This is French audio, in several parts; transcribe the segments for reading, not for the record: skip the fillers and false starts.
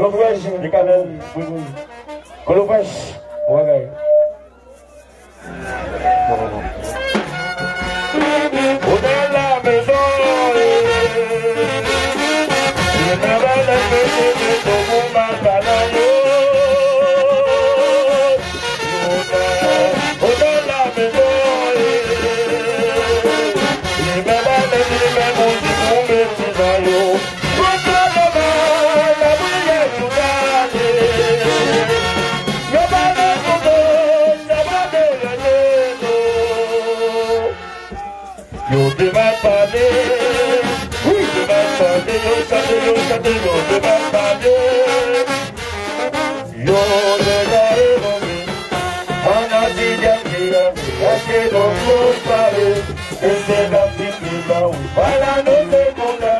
Colofresh, di kanan. Colofresh, wagai. On est la maison. Je n'avais la maison, mais tout m'a balayé. On est la maison. Je n'avais la maison, mais tout m'a balayé. Yo te vas a parler, oui, te vas a parler, yo te vas a parler. Yo te daré donde, Ana Silvia, que no nos pare, ese la primera, para no se mola,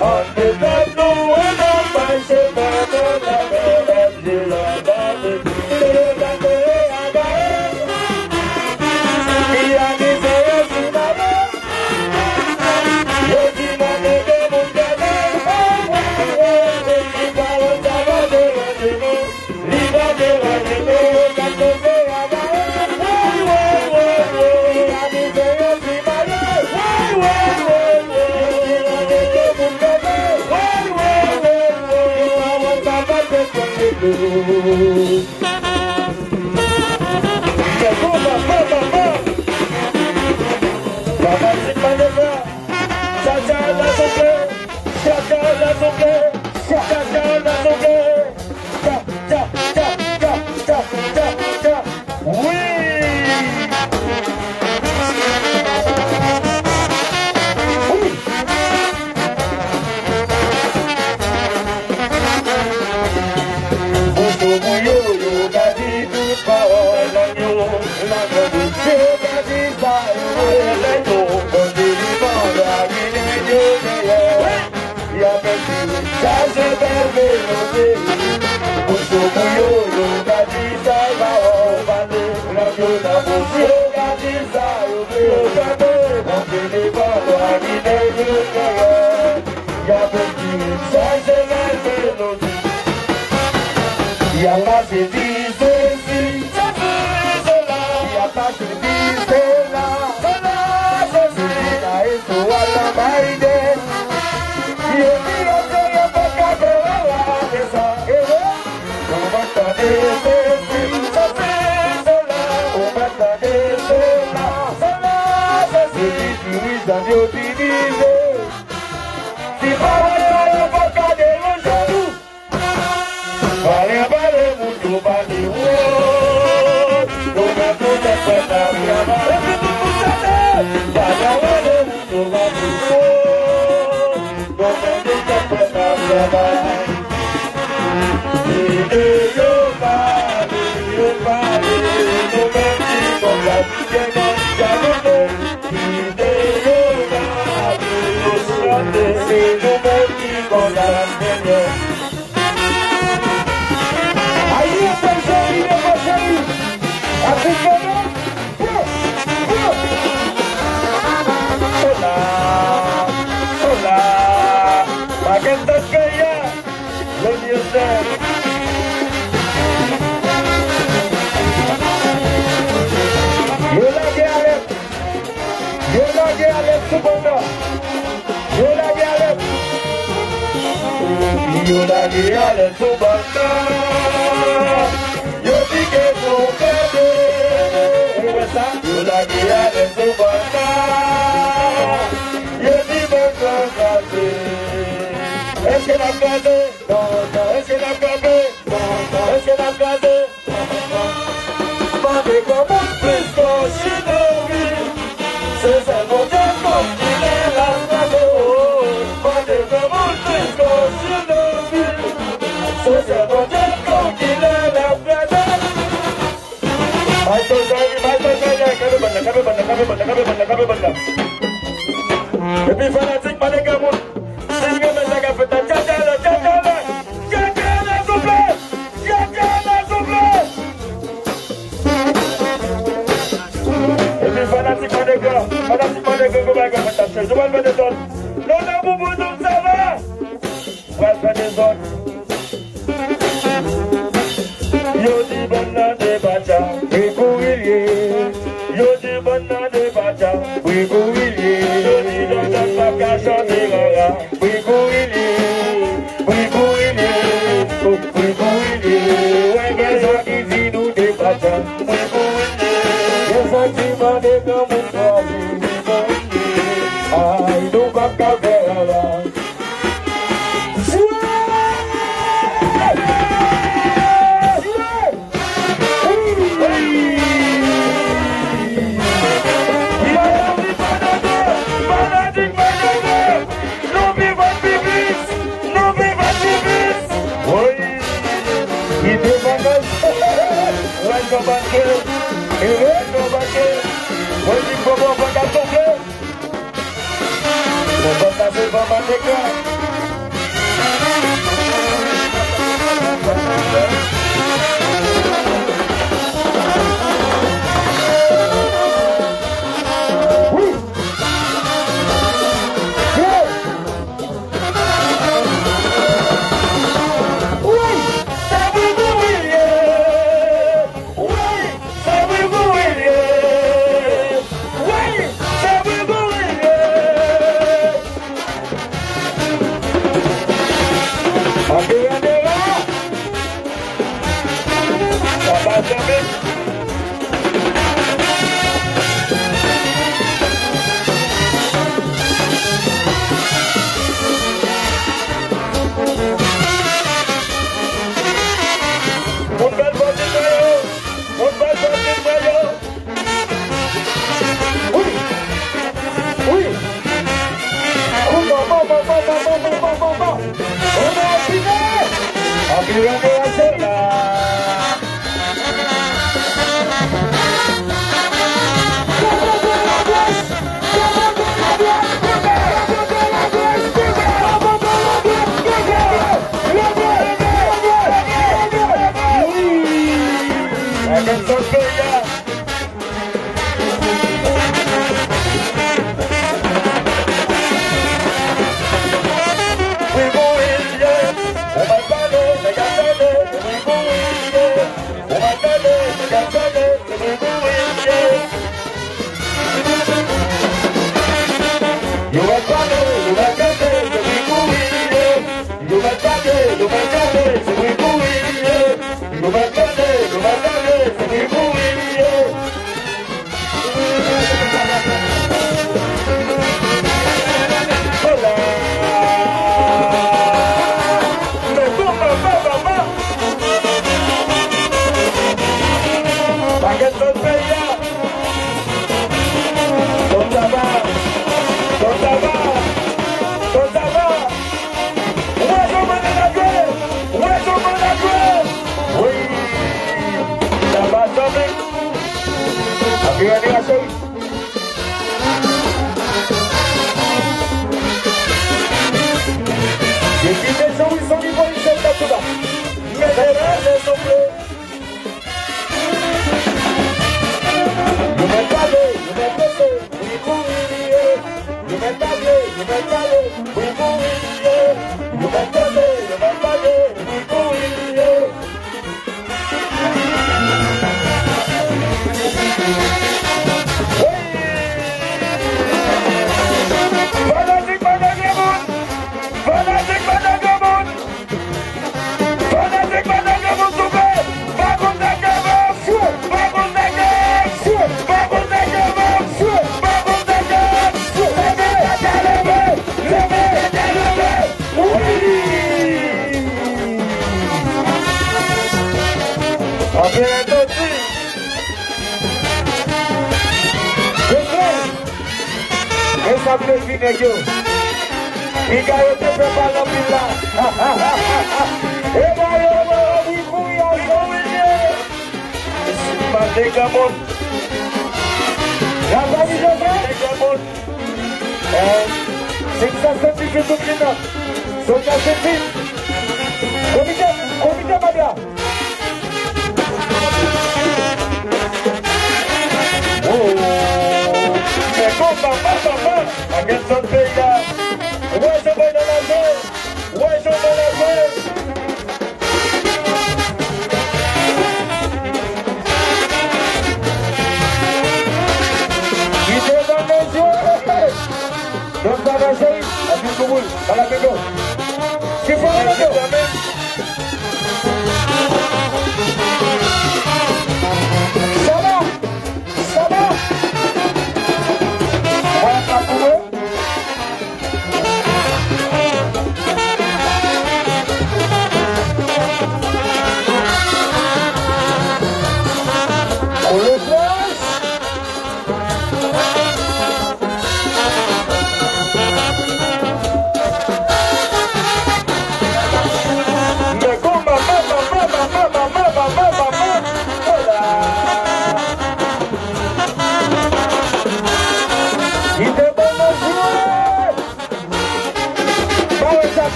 ante tanto buena paise, para la verdad de la base, pero la que y a mí se es Yo di banane bacha, we go ilie. Yo di banane bacha, we go ilie. Yo di donda paka chante gaga, we go ilie. We go ilie, we go ilie. Wenge zaki zinu de bacha, we go ilie. Yes, I keep on the coming for we go ilie. I do baka vera. Go back here, go back here. Waiting for more back up to play. Go back to the back.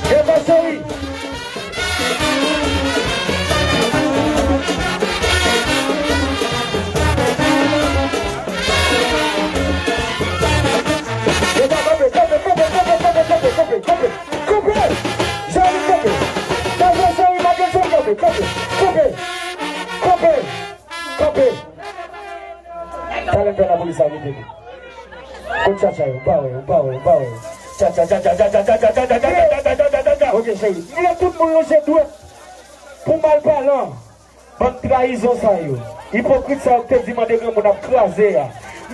¿Qué pasó ahí? Ok, c'est lui. Il a tout le monde chez toi. Pour mal parlant, bonne trahison ça yo. Hypocrite ça, te dit que mon a crasé.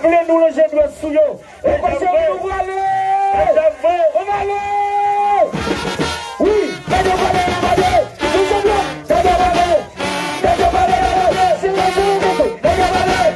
Voulez nous loger doigt sous yo. Et parce que on va aller. On va aller. Oui, on va aller. Nous sommes là. On va aller. On va aller. C'est la journée. On va aller.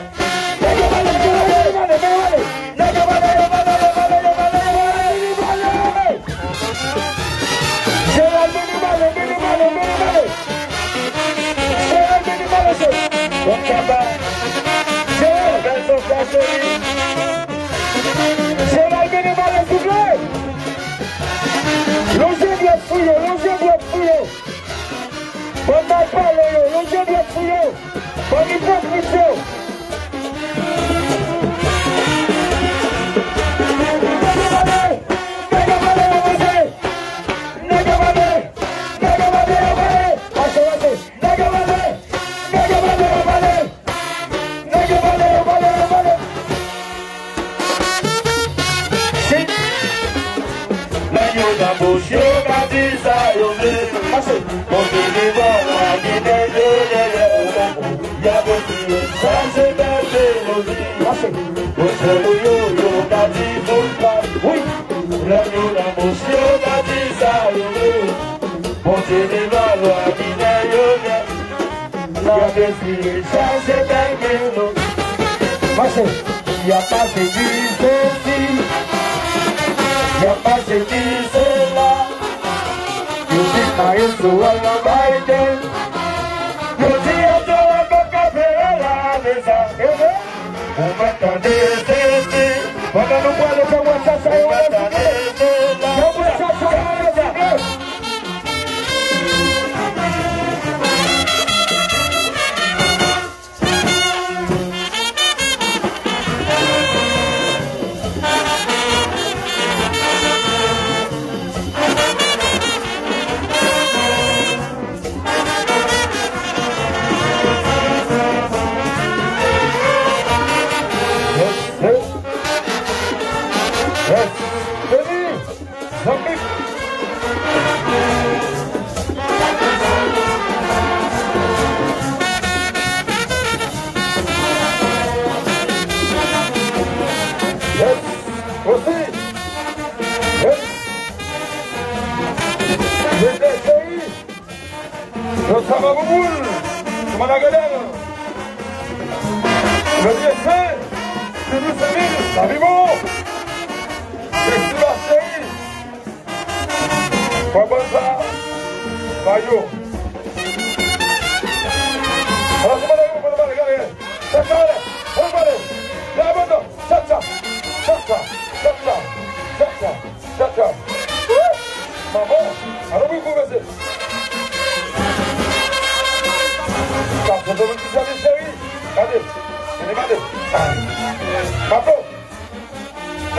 Il n'y a pas de dit ceci, il n'y a pas de dit cela. You think I used to run a Biden. You see I do a book of la mesa. On m'attendait ceci. Pendant nous voir le comment ça ça on m'attendait cela.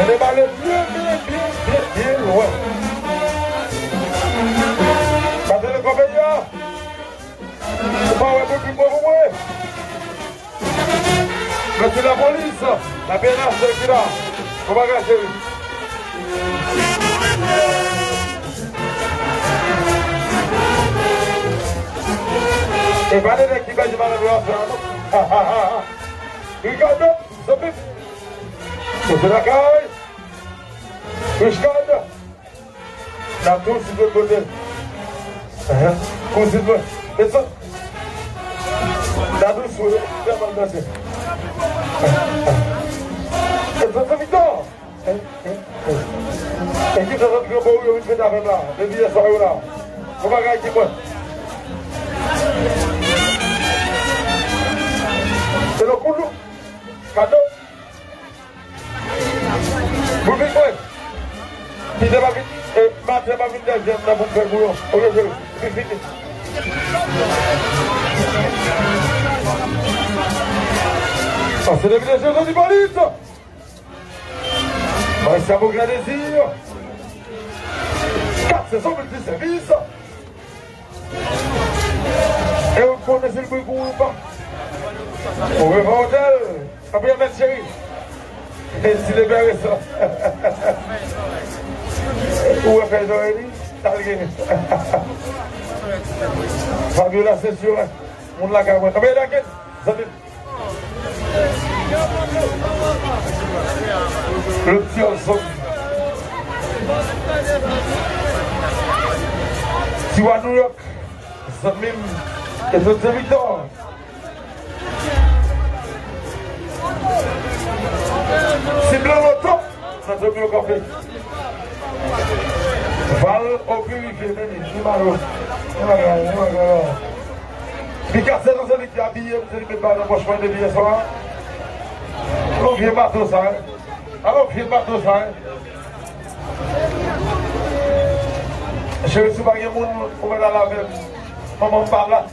déballer bien, ouais. Passez le compagnon. C'est pas un peu plus pour vous. Monsieur la police, la PNH qui est là. On va gâcher. Et pas les qui va du mal à voir. Regarde, stop it. C'est la caille. Regarde. La tour, c'est de l'autre côté. Considère. C'est ça. La douce, c'est vraiment danser. C'est ça, c'est victoire. Et qui s'en sort pour vous, une fête à faire là. Le billet soirée là. On va gagner quoi? C'est le coup de cadeau. Vous faites quoi? Si c'est pas vite, et maintenant pas vite, j'aime la bombe de boulot. Ok, c'est fini. Ah, c'est l'évidence du police. C'est un beau grand désir. 400 multi-services. Et vous connaissez le bruit ou pas? On veut voir hôtel. Après, mettre chérie. Et si les belles ça. Où est fait d'oreille? T'as le gagné. Fabiola, c'est sûr. On l'a gagné. Combien d'enquêtes? Le petit ensemble. Tu vois New York, ça même, et c'est évident. C'est blanc longtemps, ça te met au café. Val au purifié, c'est malheureux. Picasso, c'est celui qui est habillé, c'est celui qui est pas dans le poche de billets soir. On vient bateau ça, hein. Alors, on vient bateau ça, hein. Je ne suis pas un monde pour mettre à la même. Maman parle là.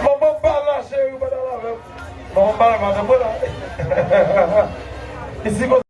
Maman parle là, chérie, pour mettre à la même. Maman parle là, madame, voilà. Ici,